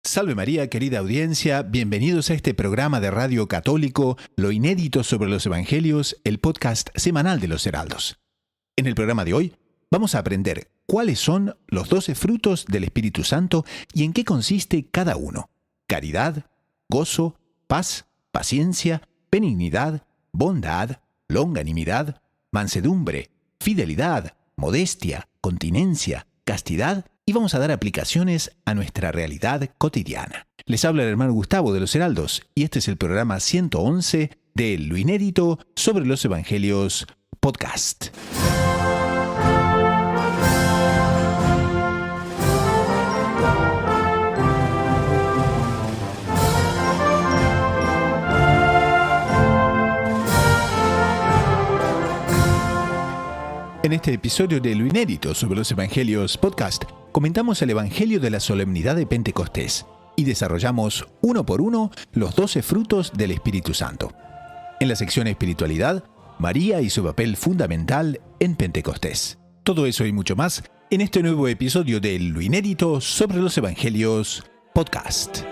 Salve María, querida audiencia, bienvenidos a este programa de Radio Católico, Lo Inédito sobre los Evangelios, el podcast semanal de los Heraldos. En el programa de hoy vamos a aprender cuáles son los 12 frutos del Espíritu Santo y en qué consiste cada uno: caridad, gozo, paz, paciencia, benignidad, bondad, longanimidad, mansedumbre, fidelidad, modestia, continencia, castidad, y vamos a dar aplicaciones a nuestra realidad cotidiana. Les habla el hermano Gustavo de los Heraldos y este es el programa 111 de Lo Inédito sobre los Evangelios podcast. En este episodio de Lo Inédito sobre los Evangelios podcast, comentamos el Evangelio de la Solemnidad de Pentecostés y desarrollamos uno por uno los 12 frutos del Espíritu Santo. En la sección Espiritualidad, María y su papel fundamental en Pentecostés. Todo eso y mucho más en este nuevo episodio de Lo Inédito sobre los Evangelios podcast.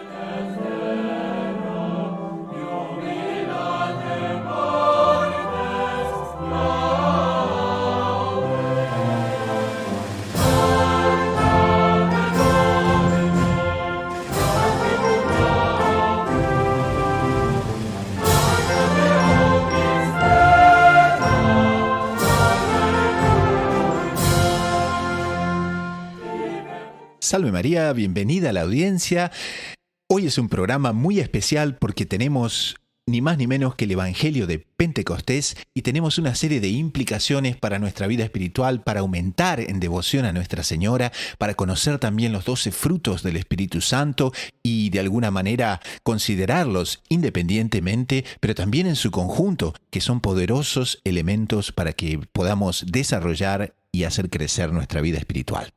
Salve María, bienvenida a la audiencia. Hoy es un programa muy especial porque tenemos ni más ni menos que el Evangelio de Pentecostés y tenemos una serie de implicaciones para nuestra vida espiritual, para aumentar en devoción a Nuestra Señora, para conocer también los 12 frutos del Espíritu Santo y de alguna manera considerarlos independientemente, pero también en su conjunto, que son poderosos elementos para que podamos desarrollar y hacer crecer nuestra vida espiritual.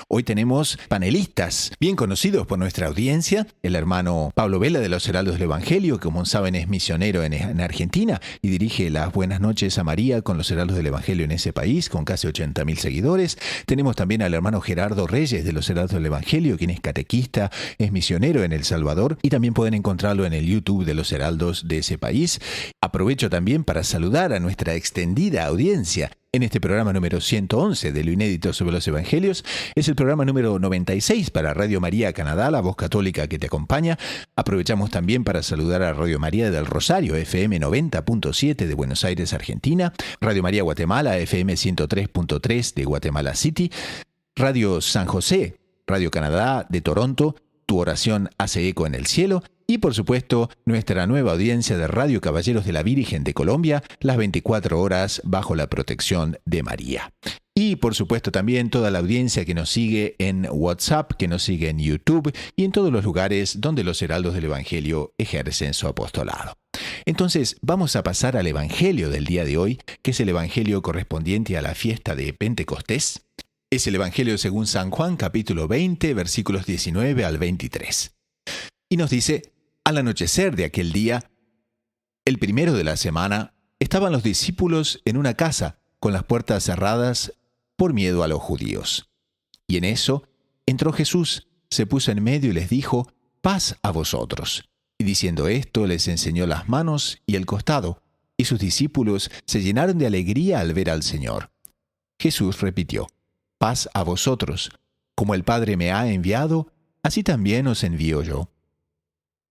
Hoy tenemos panelistas bien conocidos por nuestra audiencia: el hermano Pablo Vela de los Heraldos del Evangelio, que como saben es misionero en Argentina y dirige las Buenas Noches a María con los Heraldos del Evangelio en ese país, con casi 80.000 seguidores. Tenemos también al hermano Gerardo Reyes de los Heraldos del Evangelio, quien es catequista, es misionero en El Salvador y también pueden encontrarlo en el YouTube de los Heraldos de ese país. Aprovecho también para saludar a nuestra extendida audiencia en este programa número 111 de Lo Inédito sobre los Evangelios. Es el programa número 96 para Radio María Canadá, la voz católica que te acompaña. Aprovechamos también para saludar a Radio María del Rosario, FM 90.7 de Buenos Aires, Argentina. Radio María Guatemala, FM 103.3 de Guatemala City. Radio San José, Radio Canadá de Toronto. Tu oración hace eco en el cielo. Y por supuesto, nuestra nueva audiencia de Radio Caballeros de la Virgen de Colombia, las 24 horas bajo la protección de María. Y por supuesto también toda la audiencia que nos sigue en WhatsApp, que nos sigue en YouTube y en todos los lugares donde los heraldos del Evangelio ejercen su apostolado. Entonces, vamos a pasar al Evangelio del día de hoy, que es el Evangelio correspondiente a la fiesta de Pentecostés. Es el Evangelio según San Juan, capítulo 20, versículos 19 al 23. Y nos dice: al anochecer de aquel día, el primero de la semana, estaban los discípulos en una casa con las puertas cerradas por miedo a los judíos. Y en eso entró Jesús, se puso en medio y les dijo: paz a vosotros. Y diciendo esto, les enseñó las manos y el costado, y sus discípulos se llenaron de alegría al ver al Señor. Jesús repitió: paz a vosotros. Como el Padre me ha enviado, así también os envío yo.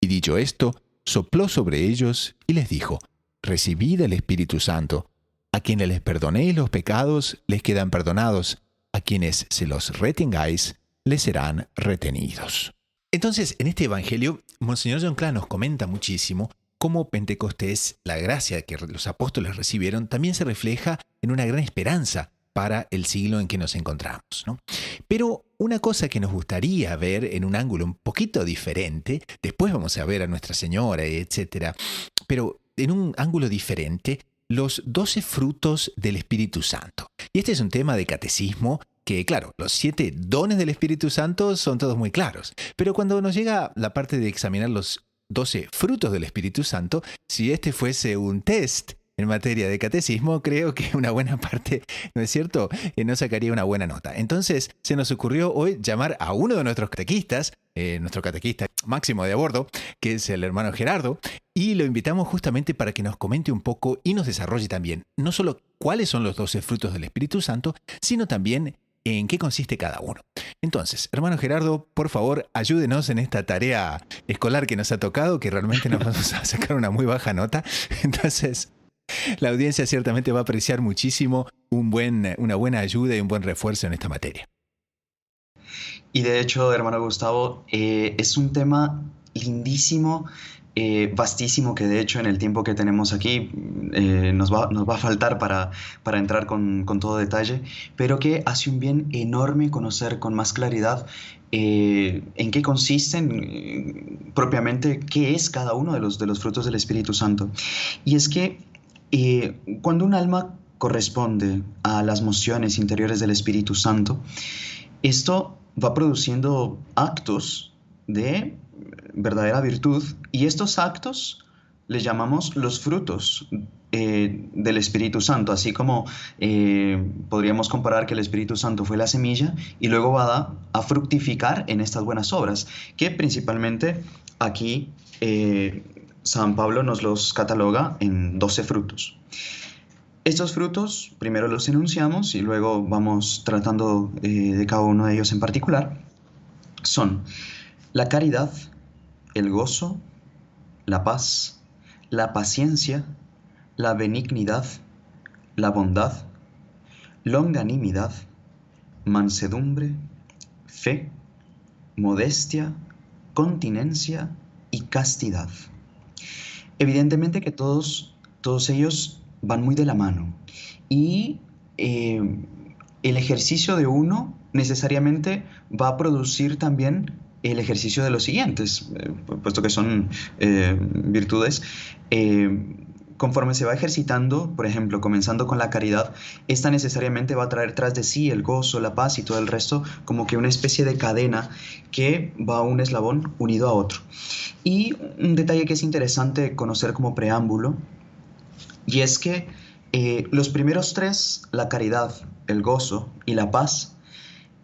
Y dicho esto, sopló sobre ellos y les dijo: recibid el Espíritu Santo. A quienes les perdonéis los pecados, les quedan perdonados. A quienes se los retengáis, les serán retenidos. Entonces, en este Evangelio, Monseñor John Cla nos comenta muchísimo cómo Pentecostés, la gracia que los apóstoles recibieron, también se refleja en una gran esperanza para el siglo en que nos encontramos, ¿no? Pero una cosa que nos gustaría ver en un ángulo un poquito diferente, después vamos a ver a Nuestra Señora, etc., pero en un ángulo diferente, los 12 frutos del Espíritu Santo. Y este es un tema de catecismo que, claro, los 7 dones del Espíritu Santo son todos muy claros, pero cuando nos llega la parte de examinar los 12 frutos del Espíritu Santo, si este fuese un test en materia de catecismo, creo que una buena parte, ¿no es cierto?, no sacaría una buena nota. Entonces, se nos ocurrió hoy llamar a uno de nuestros catequistas, nuestro catequista máximo de a bordo, que es el hermano Gerardo, y lo invitamos justamente para que nos comente un poco y nos desarrolle también, no solo cuáles son los 12 frutos del Espíritu Santo, sino también en qué consiste cada uno. Entonces, hermano Gerardo, por favor, ayúdenos en esta tarea escolar que nos ha tocado, que realmente nos vamos a sacar una muy baja nota. Entonces, la audiencia ciertamente va a apreciar muchísimo una buena ayuda y un buen refuerzo en esta materia. Y de hecho, hermano Gustavo, es un tema lindísimo, vastísimo, que de hecho en el tiempo que tenemos aquí nos va a faltar para entrar con todo detalle, pero que hace un bien enorme conocer con más claridad en qué consisten propiamente, qué es cada uno de los frutos del Espíritu Santo. Y es que cuando un alma corresponde a las mociones interiores del Espíritu Santo, esto va produciendo actos de verdadera virtud, y estos actos les llamamos los frutos del Espíritu Santo, así como podríamos comparar que el Espíritu Santo fue la semilla y luego va a fructificar en estas buenas obras, que principalmente aquí San Pablo nos los cataloga en 12 frutos. Estos frutos primero los enunciamos y luego vamos tratando de cada uno de ellos en particular. Son la caridad, el gozo, la paz, la paciencia, la benignidad, la bondad, longanimidad, mansedumbre, fe, modestia, continencia y castidad. Evidentemente que todos ellos van muy de la mano, y el ejercicio de uno necesariamente va a producir también el ejercicio de los siguientes, puesto que son virtudes. Conforme se va ejercitando, por ejemplo, comenzando con la caridad, esta necesariamente va a traer tras de sí el gozo, la paz y todo el resto, como que una especie de cadena que va a un eslabón unido a otro. Y un detalle que es interesante conocer como preámbulo, y es que los primeros tres, la caridad, el gozo y la paz,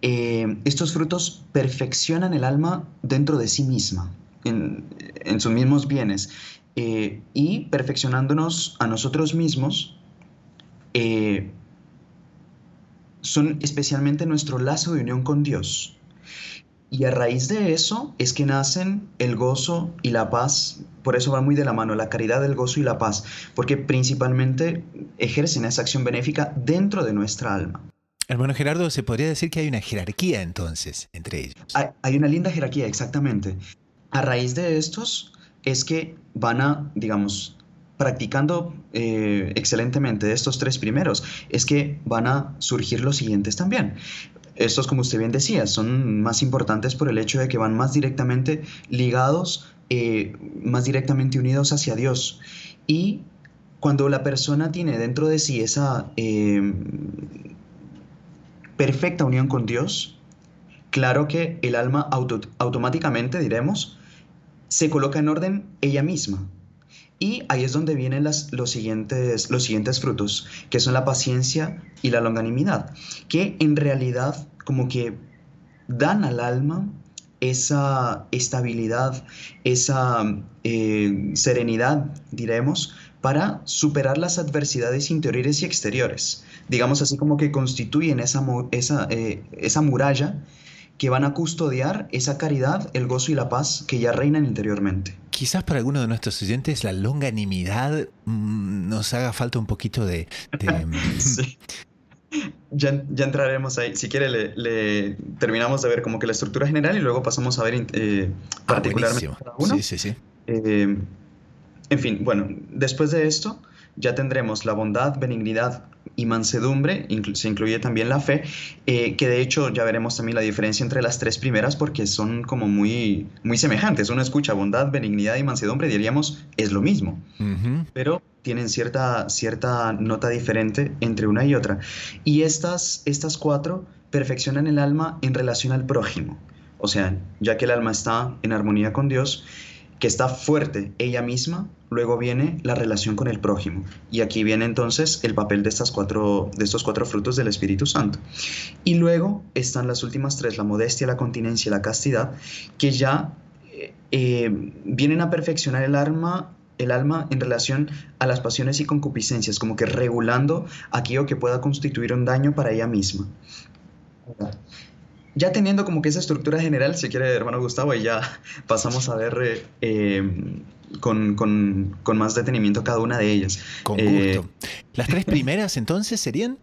estos frutos perfeccionan el alma dentro de sí misma, en sus mismos bienes, y perfeccionándonos a nosotros mismos, son especialmente nuestro lazo de unión con Dios. Y a raíz de eso es que nacen el gozo y la paz. Por eso van muy de la mano, la caridad, el gozo y la paz, porque principalmente ejercen esa acción benéfica dentro de nuestra alma. Hermano Gerardo, ¿se podría decir que hay una jerarquía entonces entre ellos? Hay una linda jerarquía, exactamente. A raíz de estos es que van a, digamos, practicando excelentemente estos tres primeros, es que van a surgir los siguientes también. Estos, como usted bien decía, son más importantes por el hecho de que van más directamente ligados, más directamente unidos hacia Dios. Y cuando la persona tiene dentro de sí esa perfecta unión con Dios, claro que el alma automáticamente, diremos, se coloca en orden ella misma. Y ahí es donde vienen los siguientes frutos, que son la paciencia y la longanimidad, que en realidad como que dan al alma esa estabilidad, esa serenidad, diremos, para superar las adversidades interiores y exteriores. Digamos así, como que constituyen esa muralla que van a custodiar esa caridad, el gozo y la paz que ya reinan interiormente. Quizás para algunos de nuestros oyentes la longanimidad nos haga falta un poquito de... Sí. Ya entraremos ahí. Si quiere, le terminamos de ver como que la estructura general y luego pasamos a ver particularmente cada uno. Sí. En fin, bueno, después de esto ya tendremos la bondad, benignidad y mansedumbre, se incluye también la fe, que de hecho ya veremos también la diferencia entre las tres primeras porque son como muy, muy semejantes. Uno escucha bondad, benignidad y mansedumbre, diríamos es lo mismo, pero tienen cierta nota diferente entre una y otra. Y estas cuatro perfeccionan el alma en relación al prójimo. O sea, ya que el alma está en armonía con Dios, que está fuerte ella misma, luego viene la relación con el prójimo. Y aquí viene entonces el papel de estos cuatro frutos del Espíritu Santo. Y luego están las últimas tres, la modestia, la continencia y la castidad, que ya vienen a perfeccionar el alma en relación a las pasiones y concupiscencias, como que regulando aquello que pueda constituir un daño para ella misma. Ya teniendo como que esa estructura general, si quiere, hermano Gustavo, y ya pasamos a ver con más detenimiento cada una de ellas. Con gusto. Las tres primeras entonces serían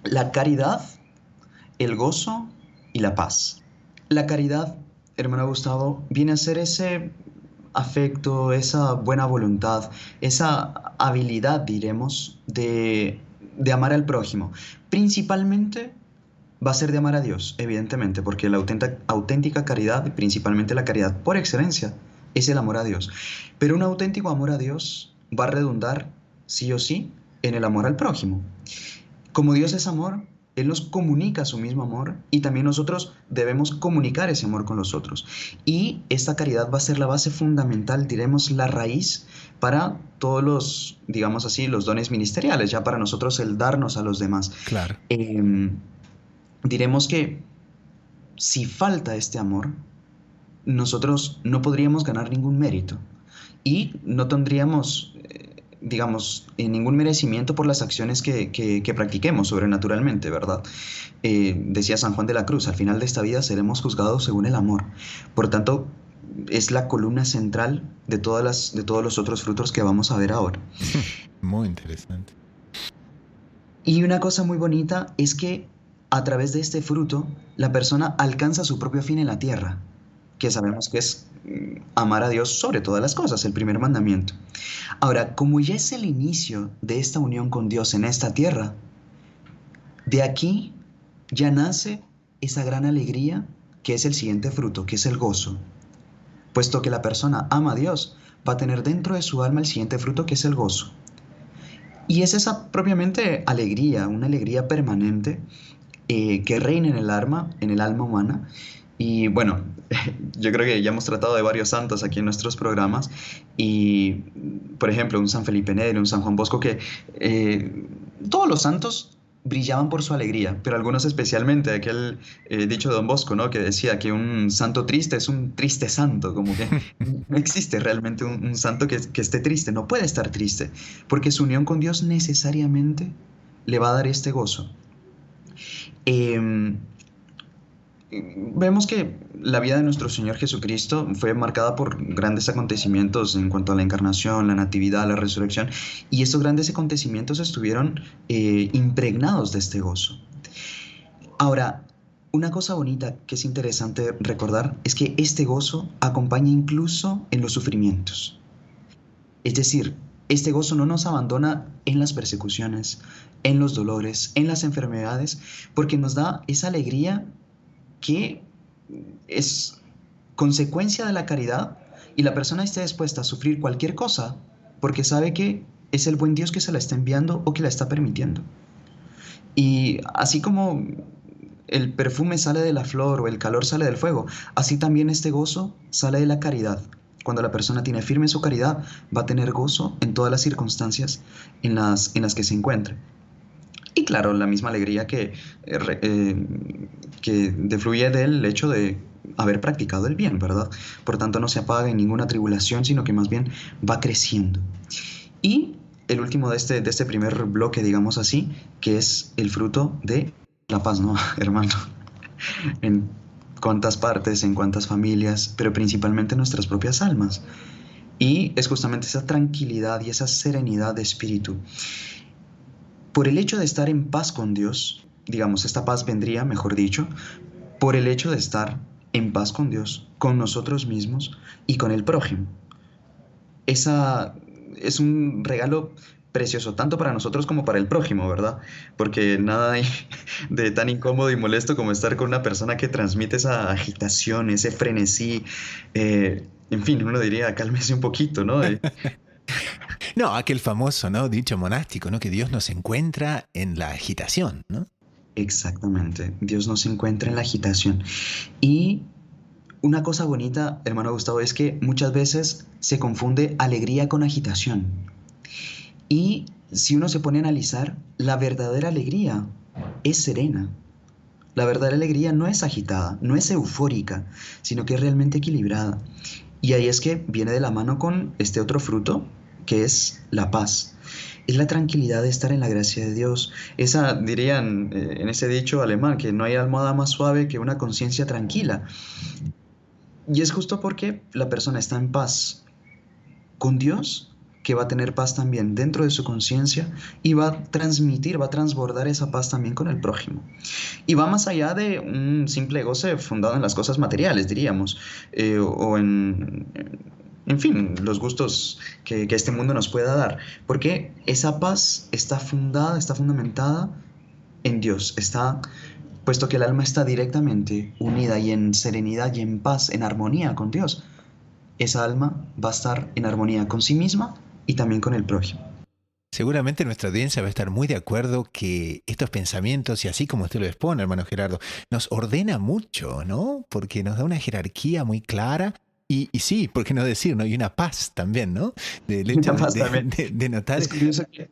la caridad, el gozo y la paz. La caridad, hermano Gustavo, viene a ser ese afecto, esa buena voluntad, esa habilidad, diremos, de amar al prójimo. Principalmente va a ser de amar a Dios, evidentemente, porque la auténtica caridad, y principalmente la caridad por excelencia, es el amor a Dios. Pero un auténtico amor a Dios va a redundar, sí o sí, en el amor al prójimo. Como Dios es amor, Él nos comunica su mismo amor y también nosotros debemos comunicar ese amor con los otros. Y esta caridad va a ser la base fundamental, diremos la raíz para todos los, digamos así, los dones ministeriales, ya para nosotros el darnos a los demás. Claro. Diremos que si falta este amor, nosotros no podríamos ganar ningún mérito y no tendríamos, digamos, ningún merecimiento por las acciones que practiquemos sobrenaturalmente, ¿verdad? Decía San Juan de la Cruz, al final de esta vida seremos juzgados según el amor. Por tanto, es la columna central de todos los otros frutos que vamos a ver ahora. Muy interesante. Y una cosa muy bonita es que a través de este fruto, la persona alcanza su propio fin en la tierra, que sabemos que es amar a Dios sobre todas las cosas, el primer mandamiento. Ahora, como ya es el inicio de esta unión con Dios en esta tierra, de aquí ya nace esa gran alegría que es el siguiente fruto, que es el gozo. Puesto que la persona ama a Dios, va a tener dentro de su alma el siguiente fruto, que es el gozo. Y es esa propiamente alegría, una alegría permanente, que reina en el alma humana. Y bueno, yo creo que ya hemos tratado de varios santos aquí en nuestros programas y, por ejemplo, un San Felipe Neri, un San Juan Bosco, que todos los santos brillaban por su alegría, pero algunos especialmente, aquel dicho de Don Bosco, ¿no? Que decía que un santo triste es un triste santo, como que no existe realmente un santo que esté triste, no puede estar triste, porque su unión con Dios necesariamente le va a dar este gozo. Vemos que la vida de nuestro Señor Jesucristo fue marcada por grandes acontecimientos en cuanto a la encarnación, la natividad, la resurrección, y estos grandes acontecimientos estuvieron impregnados de este gozo. Ahora, una cosa bonita que es interesante recordar es que este gozo acompaña incluso en los sufrimientos. Es decir, este gozo no nos abandona en las persecuciones, en los dolores, en las enfermedades, porque nos da esa alegría que es consecuencia de la caridad y la persona esté dispuesta a sufrir cualquier cosa porque sabe que es el buen Dios que se la está enviando o que la está permitiendo. Y así como el perfume sale de la flor o el calor sale del fuego, así también este gozo sale de la caridad. Cuando la persona tiene firme su caridad, va a tener gozo en todas las circunstancias en las que se encuentre. Y claro, la misma alegría que defluye del hecho de haber practicado el bien, ¿verdad? Por tanto, no se apaga en ninguna tribulación, sino que más bien va creciendo. Y el último de este primer bloque, digamos así, que es el fruto de la paz, ¿no, hermano? En cuántas partes, en cuántas familias, pero principalmente en nuestras propias almas. Y es justamente esa tranquilidad y esa serenidad de espíritu. Por el hecho de estar en paz con Dios, digamos, esta paz vendría, mejor dicho, por el hecho de estar en paz con Dios, con nosotros mismos y con el prójimo. Esa es un regalo precioso, tanto para nosotros como para el prójimo, ¿verdad? Porque nada hay de tan incómodo y molesto como estar con una persona que transmite esa agitación, ese frenesí. En fin, uno diría, cálmese un poquito, ¿no? No, aquel famoso, ¿no? Dicho monástico, ¿no? Que Dios nos encuentra en la agitación, ¿no? Exactamente, Dios nos encuentra en la agitación. Y una cosa bonita, hermano Gustavo, es que muchas veces se confunde alegría con agitación. Y si uno se pone a analizar, la verdadera alegría es serena. La verdadera alegría no es agitada, no es eufórica, sino que es realmente equilibrada. Y ahí es que viene de la mano con este otro fruto, que es la paz. Es la tranquilidad de estar en la gracia de Dios. Esa, dirían en ese dicho alemán, que no hay almohada más suave que una conciencia tranquila. Y es justo porque la persona está en paz con Dios, que va a tener paz también dentro de su conciencia y va a transmitir, va a transbordar esa paz también con el prójimo. Y va más allá de un simple goce fundado en las cosas materiales, diríamos, o en fin, los gustos que este mundo nos pueda dar, porque esa paz está fundada, está fundamentada en Dios, está puesto que el alma está directamente unida y en serenidad y en paz, en armonía con Dios, esa alma va a estar en armonía con sí misma y también con el prójimo. Seguramente nuestra audiencia va a estar muy de acuerdo que estos pensamientos, y así como usted lo expone, hermano Gerardo, nos ordena mucho, ¿no? Porque nos da una jerarquía muy clara y sí, ¿por qué no decir, no? Y una paz también, ¿no? Del Y hecho nada más también. de notar. Es curioso que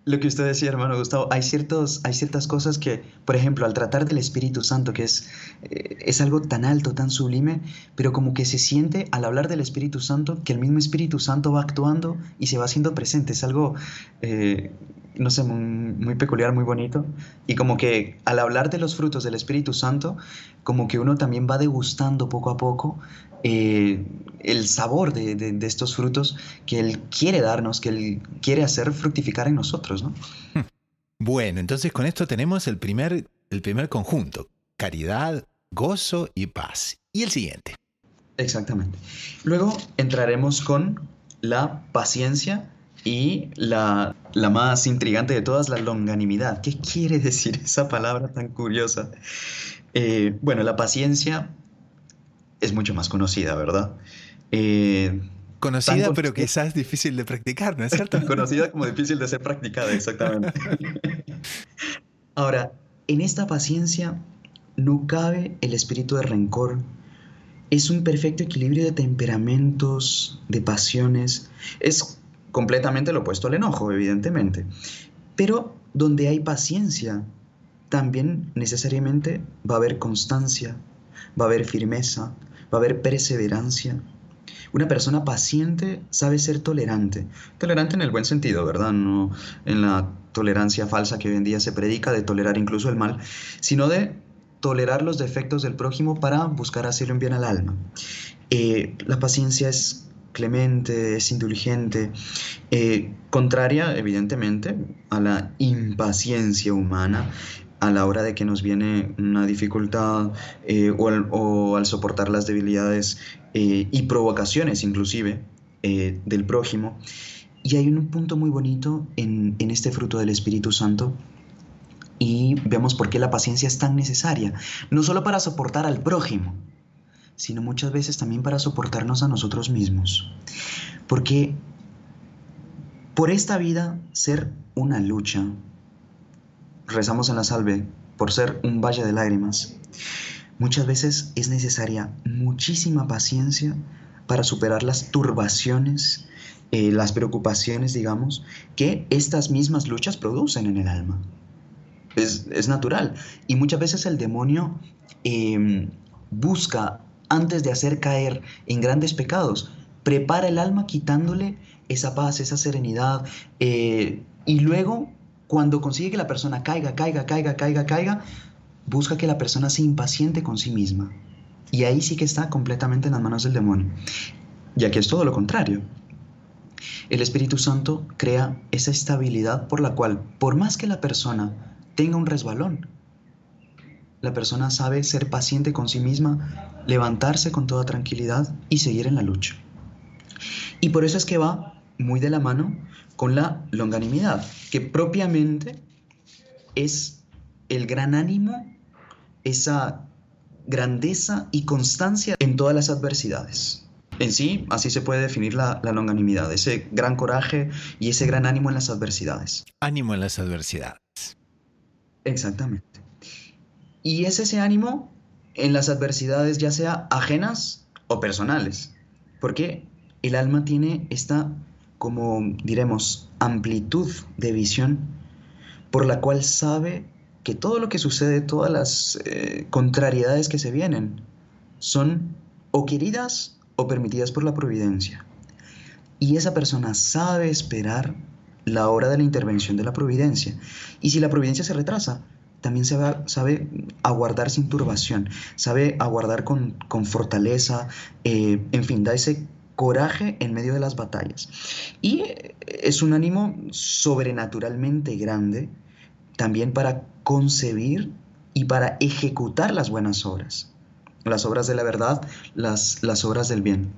lo que usted decía, hermano Gustavo, hay ciertas cosas que, por ejemplo, al tratar del Espíritu Santo, que es algo tan alto, tan sublime, pero como que se siente al hablar del Espíritu Santo, que el mismo Espíritu Santo va actuando y se va haciendo presente. Es algo, eh, no sé, muy peculiar, muy bonito. Y como que al hablar de los frutos del Espíritu Santo, como que uno también va degustando poco a poco eh, el sabor de estos frutos que Él quiere darnos, que Él quiere hacer fructificar en nosotros, ¿no? Bueno, entonces con esto tenemos el primer conjunto: caridad, gozo y paz. Y el siguiente. Exactamente. Luego entraremos con la paciencia y la más intrigante de todas, la longanimidad. ¿Qué quiere decir esa palabra tan curiosa? Bueno, la paciencia es mucho más conocida, ¿verdad? Eh, tan Conocida, pero conocida, quizás difícil de practicar, ¿no es cierto? tan conocida como difícil de ser practicada, exactamente. Ahora, en esta paciencia no cabe el espíritu de rencor. Es un perfecto equilibrio de temperamentos, de pasiones. Es completamente lo opuesto al enojo, evidentemente. Pero donde hay paciencia, también necesariamente va a haber constancia, va a haber firmeza, va a haber perseverancia. Una persona paciente sabe ser tolerante. Tolerante en el buen sentido, ¿verdad? No en la tolerancia falsa que hoy en día se predica de tolerar incluso el mal, sino de tolerar los defectos del prójimo para buscar hacerle un bien al alma. La paciencia es clemente, es indulgente, contraria evidentemente a la impaciencia humana a la hora de que nos viene una dificultad o al soportar las debilidades y provocaciones inclusive del prójimo. Y hay un punto muy bonito en este fruto del Espíritu Santo y vemos por qué la paciencia es tan necesaria, no solo para soportar al prójimo, sino muchas veces también para soportarnos a nosotros mismos. Porque por esta vida ser una lucha, rezamos en la salve, por ser un valle de lágrimas, muchas veces es necesaria muchísima paciencia para superar las turbaciones, las preocupaciones, digamos, que estas mismas luchas producen en el alma. Es natural. Y muchas veces el demonio busca, antes de hacer caer en grandes pecados, prepara el alma quitándole esa paz, esa serenidad. Y luego, cuando consigue que la persona caiga, busca que la persona se impaciente con sí misma. Y ahí sí que está completamente en las manos del demonio. Ya que es todo lo contrario. El Espíritu Santo crea esa estabilidad por la cual, por más que la persona tenga un resbalón, la persona sabe ser paciente con sí misma, levantarse con toda tranquilidad y seguir en la lucha. Y por eso es que va muy de la mano con la longanimidad, que propiamente es el gran ánimo, esa grandeza y constancia en todas las adversidades. En sí, así se puede definir la longanimidad, ese gran coraje y ese gran ánimo en las adversidades. Ánimo en las adversidades. Exactamente. Y es ese ánimo en las adversidades, ya sea ajenas o personales, porque el alma tiene esta, como diremos, amplitud de visión por la cual sabe que todo lo que sucede, todas las contrariedades que se vienen, son o queridas o permitidas por la providencia. Y esa persona sabe esperar la hora de la intervención de la providencia. Y si la providencia se retrasa, también sabe aguardar sin turbación, sabe aguardar con fortaleza, en fin, da ese coraje en medio de las batallas. Y es un ánimo sobrenaturalmente grande también para concebir y para ejecutar las buenas obras, las obras de la verdad, las obras del bien.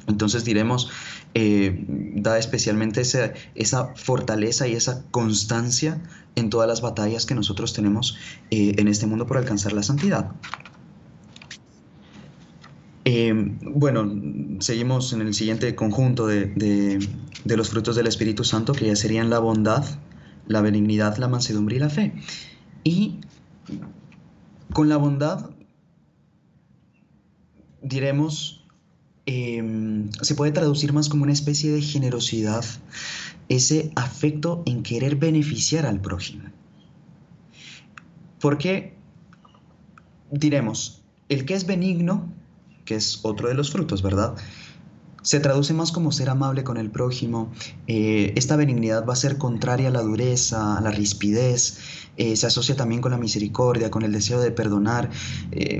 Entonces diremos, da especialmente esa fortaleza y esa constancia en todas las batallas que nosotros tenemos en este mundo por alcanzar la santidad. Bueno, seguimos en el siguiente conjunto de los frutos del Espíritu Santo, que ya serían la bondad, la benignidad, la mansedumbre y la fe. Y con la bondad diremos, se puede traducir más como una especie de generosidad, ese afecto en querer beneficiar al prójimo. Porque diremos, el que es benigno, que es otro de los frutos, ¿verdad?, se traduce más como ser amable con el prójimo. Esta benignidad va a ser contraria a la dureza, a la rispidez. Se asocia también con la misericordia, con el deseo de perdonar.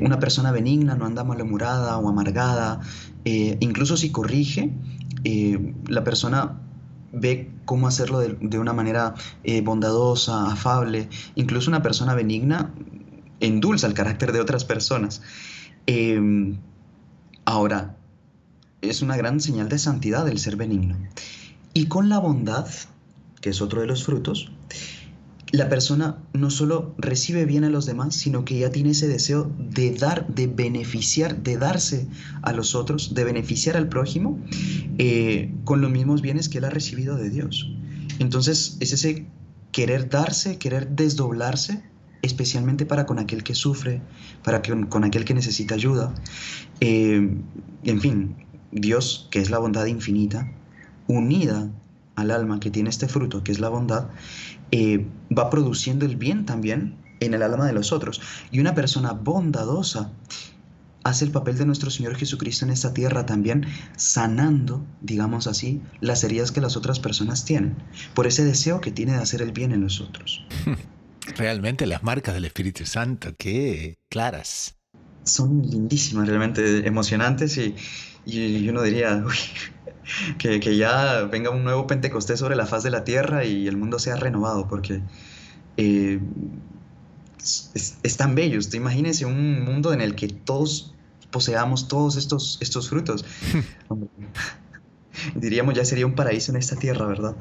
Una persona benigna no anda malhumorada o amargada. Incluso si corrige, la persona ve cómo hacerlo de una manera bondadosa, afable. Incluso una persona benigna endulza el carácter de otras personas. Ahora, es una gran señal de santidad el ser benigno. Y con la bondad, que es otro de los frutos, la persona no solo recibe bien a los demás, sino que ya tiene ese deseo de dar, de beneficiar, de darse a los otros, de beneficiar al prójimo con los mismos bienes que él ha recibido de Dios. Entonces es ese querer darse, querer desdoblarse, especialmente para con aquel que sufre, con aquel que necesita ayuda. En fin, Dios, que es la bondad infinita, unida al alma que tiene este fruto, que es la bondad, va produciendo el bien también en el alma de los otros. Y una persona bondadosa hace el papel de nuestro Señor Jesucristo en esta tierra también, sanando, digamos así, las heridas que las otras personas tienen, por ese deseo que tiene de hacer el bien en los otros. Realmente las marcas del Espíritu Santo, qué claras. Son lindísimas, realmente emocionantes y uno diría, uy, que ya venga un nuevo Pentecostés sobre la faz de la tierra y el mundo sea renovado, porque es tan bello. Usted imagínese un mundo en el que todos poseamos todos estos frutos. Diríamos, ya sería un paraíso en esta tierra, ¿verdad?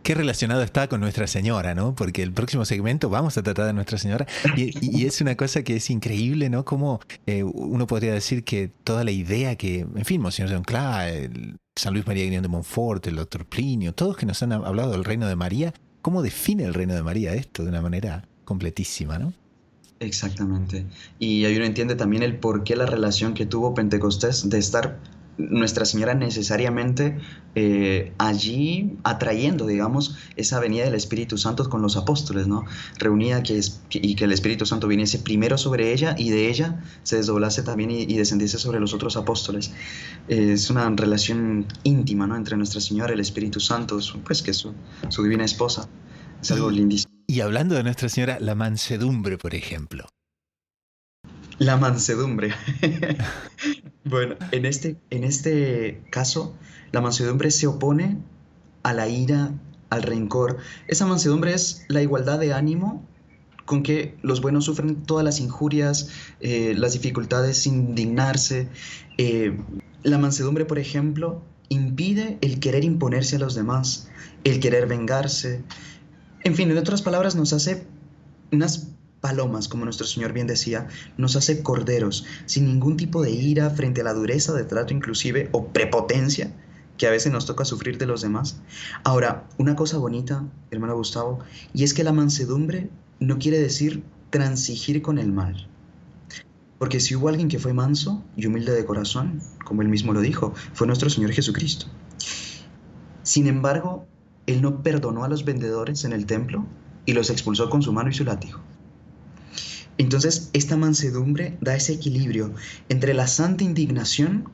Qué relacionado está con Nuestra Señora, ¿no? Porque el próximo segmento vamos a tratar de Nuestra Señora y es una cosa que es increíble, ¿no? Como uno podría decir que toda la idea que, en fin, Monseñor John Clare, San Luis María Griñón de Montfort, el doctor Plinio, todos que nos han hablado del reino de María, ¿cómo define el reino de María esto de una manera completísima, ¿no? Exactamente. Y ahí uno entiende también el por qué la relación que tuvo Pentecostés de estar Nuestra Señora necesariamente allí atrayendo, digamos, esa venida del Espíritu Santo con los apóstoles, ¿no? Reunida y que el Espíritu Santo viniese primero sobre ella y de ella se desdoblase también y descendiese sobre los otros apóstoles. Es una relación íntima, ¿no? Entre Nuestra Señora y el Espíritu Santo, pues que es su divina esposa. Es algo lindísimo. Y hablando de Nuestra Señora, la mansedumbre, por ejemplo. La mansedumbre. Bueno, en este caso, la mansedumbre se opone a la ira, al rencor. Esa mansedumbre es la igualdad de ánimo con que los buenos sufren todas las injurias, las dificultades sin indignarse. La mansedumbre, por ejemplo, impide el querer imponerse a los demás, el querer vengarse. En fin, en otras palabras, nos hace unas palomas, como nuestro Señor bien decía, nos hace corderos, sin ningún tipo de ira frente a la dureza de trato inclusive o prepotencia que a veces nos toca sufrir de los demás. Ahora, una cosa bonita, hermano Gustavo, y es que la mansedumbre no quiere decir transigir con el mal. Porque si hubo alguien que fue manso y humilde de corazón, como él mismo lo dijo, fue nuestro Señor Jesucristo. Sin embargo, él no perdonó a los vendedores en el templo y los expulsó con su mano y su látigo. Entonces, esta mansedumbre da ese equilibrio entre la santa indignación,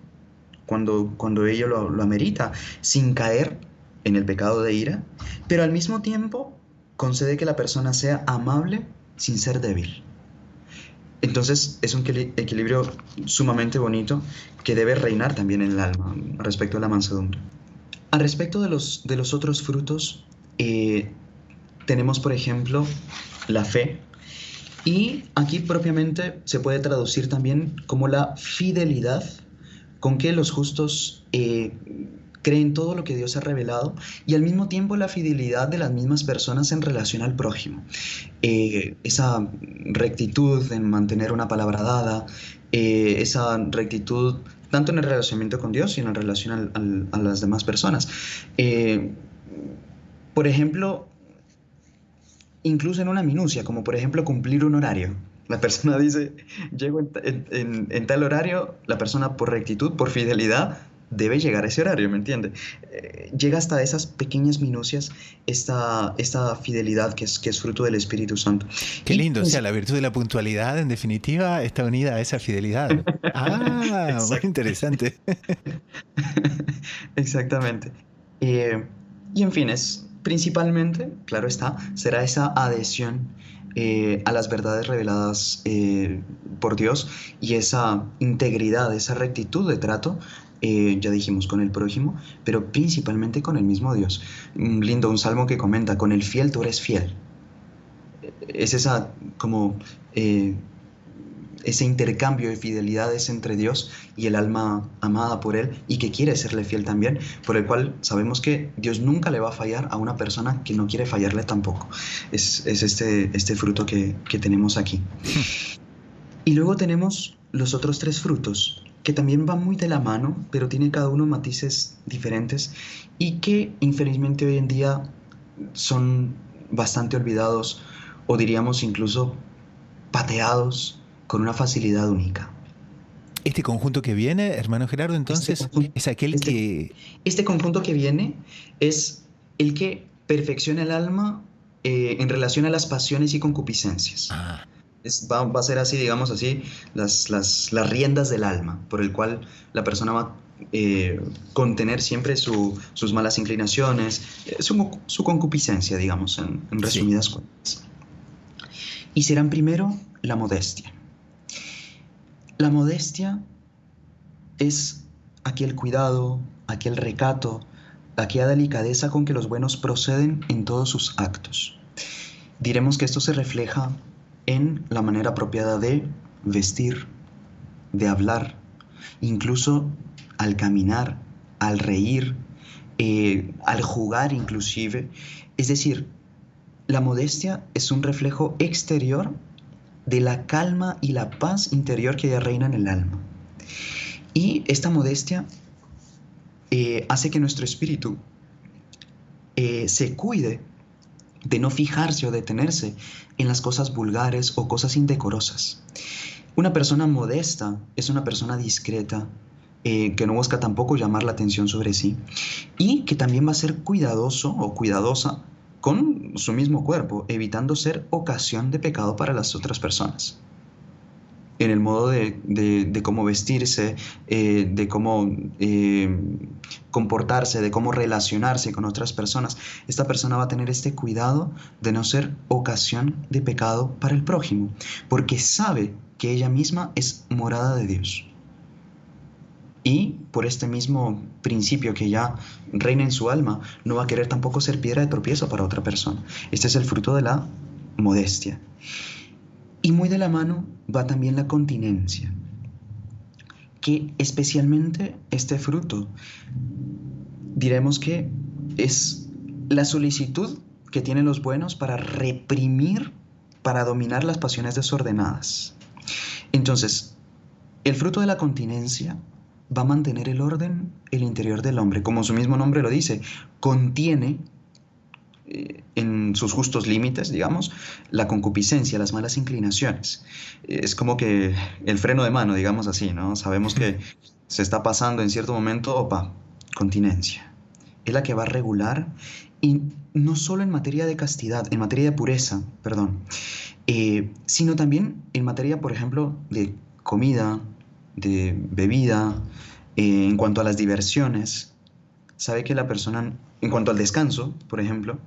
cuando ello lo amerita, sin caer en el pecado de ira, pero al mismo tiempo concede que la persona sea amable sin ser débil. Entonces, es un equilibrio sumamente bonito que debe reinar también en el alma respecto a la mansedumbre. Al respecto de los otros frutos, tenemos, por ejemplo, la fe. Y aquí propiamente se puede traducir también como la fidelidad con que los justos creen todo lo que Dios ha revelado, y al mismo tiempo la fidelidad de las mismas personas en relación al prójimo. Esa rectitud en mantener una palabra dada, esa rectitud tanto en el relacionamiento con Dios y en relación a las demás personas. Por ejemplo, incluso en una minucia, como por ejemplo cumplir un horario. La persona dice, llego en tal horario, la persona por rectitud, por fidelidad, debe llegar a ese horario, ¿me entiende? Llega hasta esas pequeñas minucias esta fidelidad que es fruto del Espíritu Santo. Qué lindo, o sea, la virtud de la puntualidad, en definitiva, está unida a esa fidelidad. Ah, muy interesante. Exactamente. Y en fin, es principalmente, claro está, será esa adhesión a las verdades reveladas por Dios, y esa integridad, esa rectitud de trato, ya dijimos, con el prójimo, pero principalmente con el mismo Dios. Un salmo que comenta, con el fiel tú eres fiel. Es esa como ese intercambio de fidelidades entre Dios y el alma amada por Él y que quiere serle fiel también, por el cual sabemos que Dios nunca le va a fallar a una persona que no quiere fallarle tampoco. Es este fruto que tenemos aquí. Y luego tenemos los otros tres frutos, que también van muy de la mano, pero tiene cada uno matices diferentes y que infelizmente hoy en día son bastante olvidados, o diríamos incluso pateados con una facilidad única. Este conjunto que viene, hermano Gerardo, entonces, es aquel que... Este conjunto que viene es el que perfecciona el alma en relación a las pasiones y concupiscencias. Ah. Va a ser así, digamos así, las riendas del alma, por el cual la persona va a contener siempre sus malas inclinaciones, su concupiscencia, digamos, en resumidas cuentas. Y serán primero la modestia. La modestia es aquel cuidado, aquel recato, aquella delicadeza con que los buenos proceden en todos sus actos. Diremos que esto se refleja en la manera apropiada de vestir, de hablar, incluso al caminar, al reír, al jugar inclusive. Es decir, la modestia es un reflejo exterior de la calma y la paz interior que ya reina en el alma. Y esta modestia hace que nuestro espíritu se cuide de no fijarse o detenerse en las cosas vulgares o cosas indecorosas. Una persona modesta es una persona discreta, que no busca tampoco llamar la atención sobre sí, y que también va a ser cuidadoso o cuidadosa con su mismo cuerpo, evitando ser ocasión de pecado para las otras personas. En el modo de cómo vestirse, de cómo comportarse, de cómo relacionarse con otras personas. Esta persona va a tener este cuidado de no ser ocasión de pecado para el prójimo, porque sabe que ella misma es morada de Dios. Y por este mismo principio que ya reina en su alma, no va a querer tampoco ser piedra de tropiezo para otra persona. Este es el fruto de la modestia. Y muy de la mano va también la continencia, que especialmente este fruto, diremos que es la solicitud que tienen los buenos para reprimir, para dominar las pasiones desordenadas. Entonces, el fruto de la continencia va a mantener el orden, el interior del hombre, como su mismo nombre lo dice, contiene en sus justos límites, digamos, la concupiscencia, las malas inclinaciones. Es como que el freno de mano, digamos así, ¿no? Sabemos que se está pasando en cierto momento, continencia. Es la que va a regular, y no solo en materia de castidad, en materia de pureza, perdón, sino también en materia, por ejemplo, de comida, de bebida, en cuanto a las diversiones. Sabe que la persona, en cuanto al descanso, por ejemplo,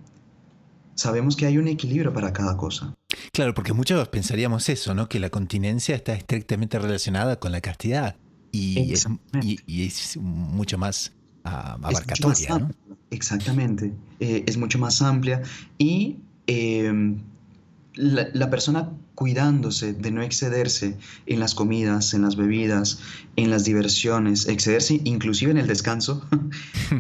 sabemos que hay un equilibrio para cada cosa. Claro, porque muchos pensaríamos eso, ¿no? Que la continencia está estrictamente relacionada con la castidad y es, Exactamente. y es mucho más Es mucho más abarcatoria, ¿no? amplia, exactamente. Es mucho más amplia y la persona cuidándose de no excederse en las comidas, en las bebidas, en las diversiones, excederse inclusive en el descanso,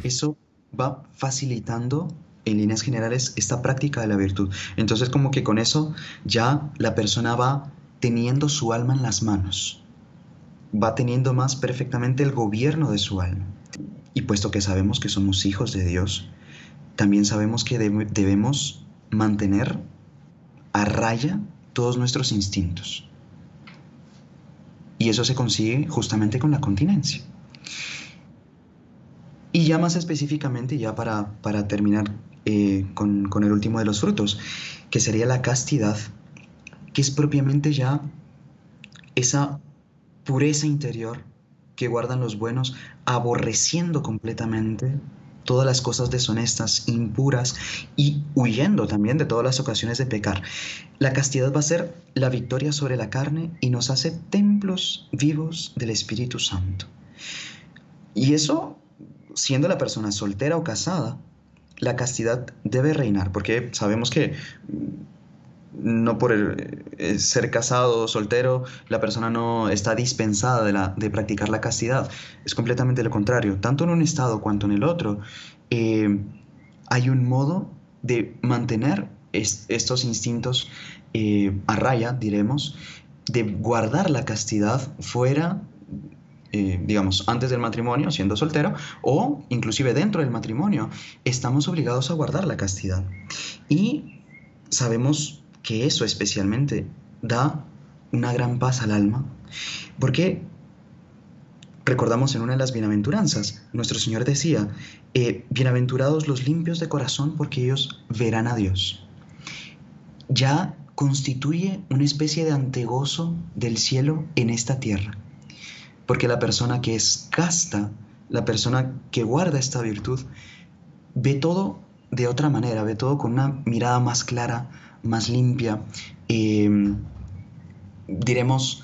eso va facilitando en líneas generales esta práctica de la virtud. Entonces como que con eso ya la persona va teniendo su alma en las manos, va teniendo más perfectamente el gobierno de su alma. Y puesto que sabemos que somos hijos de Dios, también sabemos que debemos mantener a raya todos nuestros instintos. Y eso se consigue justamente con la continencia. Y ya más específicamente, ya para terminar con el último de los frutos, que sería la castidad, que es propiamente ya esa pureza interior que guardan los buenos, aborreciendo completamente todas las cosas deshonestas, impuras y huyendo también de todas las ocasiones de pecar. La castidad va a ser la victoria sobre la carne y nos hace templos vivos del Espíritu Santo. Y eso, siendo la persona soltera o casada, la castidad debe reinar, porque sabemos que no por ser casado o soltero, la persona no está dispensada de practicar la castidad. Es completamente lo contrario. Tanto en un estado cuanto en el otro, eh, hay un modo de mantener estos instintos a raya, diremos, de guardar la castidad fuera, digamos, antes del matrimonio, siendo soltero, o inclusive dentro del matrimonio. Estamos obligados a guardar la castidad. Y sabemos que eso especialmente da una gran paz al alma, porque recordamos en una de las bienaventuranzas, nuestro Señor decía, bienaventurados los limpios de corazón porque ellos verán a Dios. Ya constituye una especie de antegozo del cielo en esta tierra, porque la persona que es casta, la persona que guarda esta virtud, ve todo de otra manera, ve todo con una mirada más clara, más limpia, eh, diremos,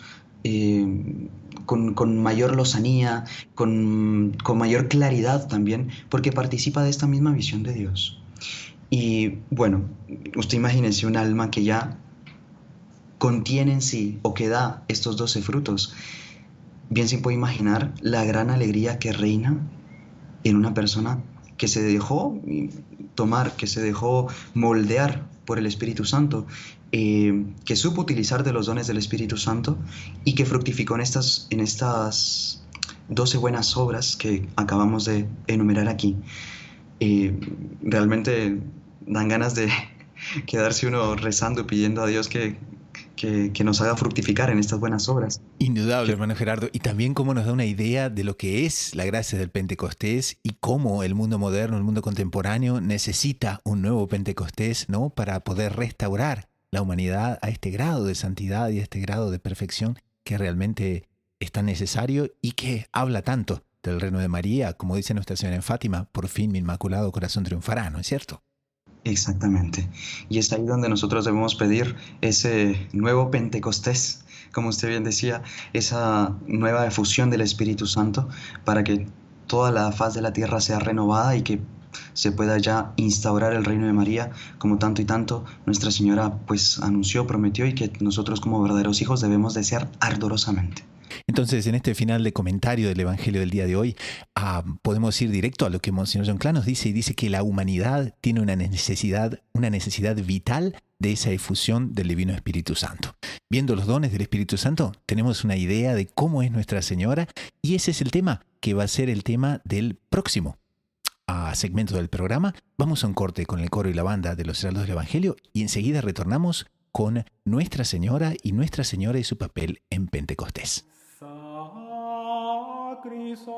con mayor lozanía, con mayor claridad también, porque participa de esta misma visión de Dios. Y bueno, usted imagínese un alma que ya contiene en sí o que da estos 12 frutos. Bien se puede imaginar la gran alegría que reina en una persona que se dejó tomar, que se dejó moldear por el Espíritu Santo, que supo utilizar de los dones del Espíritu Santo y que fructificó en estas 12 buenas obras que acabamos de enumerar aquí. Realmente dan ganas de quedarse uno rezando y pidiendo a Dios que nos haga fructificar en estas buenas obras. Indudable, Que hermano Gerardo. Y también cómo nos da una idea de lo que es la gracia del Pentecostés y cómo el mundo moderno, el mundo contemporáneo, necesita un nuevo Pentecostés, ¿no? Para poder restaurar la humanidad a este grado de santidad y a este grado de perfección que realmente es tan necesario y que habla tanto del reino de María, como dice Nuestra Señora en Fátima, por fin mi inmaculado corazón triunfará, ¿no es cierto? Exactamente. Y es ahí donde nosotros debemos pedir ese nuevo Pentecostés, como usted bien decía, esa nueva efusión del Espíritu Santo para que toda la faz de la tierra sea renovada y que se pueda ya instaurar el reino de María, como tanto y tanto Nuestra Señora pues anunció, prometió y que nosotros como verdaderos hijos debemos desear ardorosamente. Entonces, en este final de comentario del Evangelio del día de hoy, podemos ir directo a lo que Monseñor John Clan nos dice, y dice que la humanidad tiene una necesidad vital de esa efusión del Divino Espíritu Santo. Viendo los dones del Espíritu Santo, tenemos una idea de cómo es Nuestra Señora, y ese es el tema que va a ser el tema del próximo segmento del programa. Vamos a un corte con el coro y la banda de los Heraldos del Evangelio, y enseguida retornamos con Nuestra Señora y su papel en Pentecostés. Sacri solemnis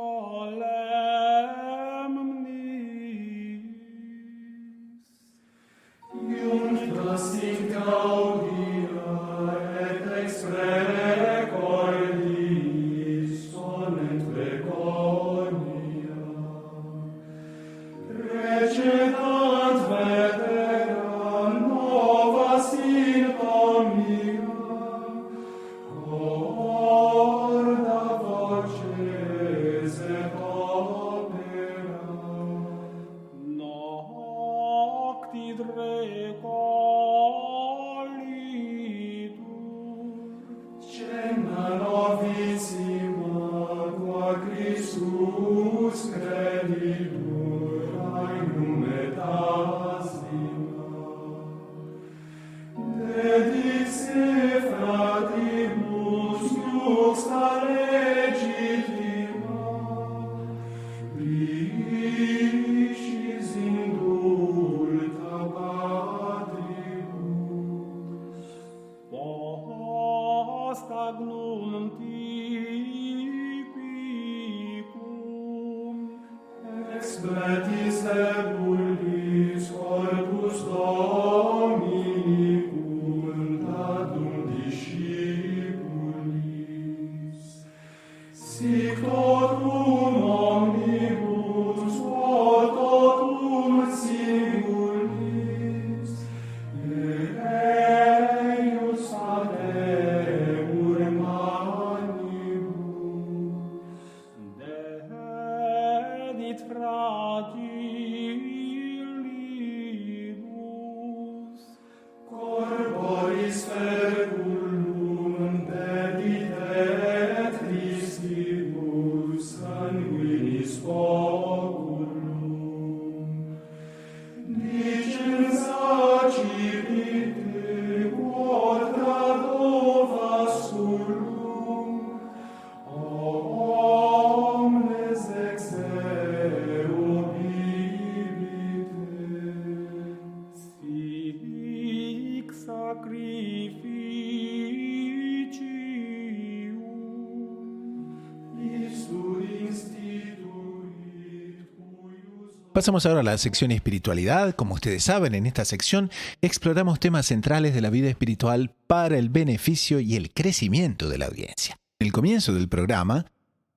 Pasamos ahora a la sección espiritualidad. Como ustedes saben, en esta sección exploramos temas centrales de la vida espiritual para el beneficio y el crecimiento de la audiencia. En el comienzo del programa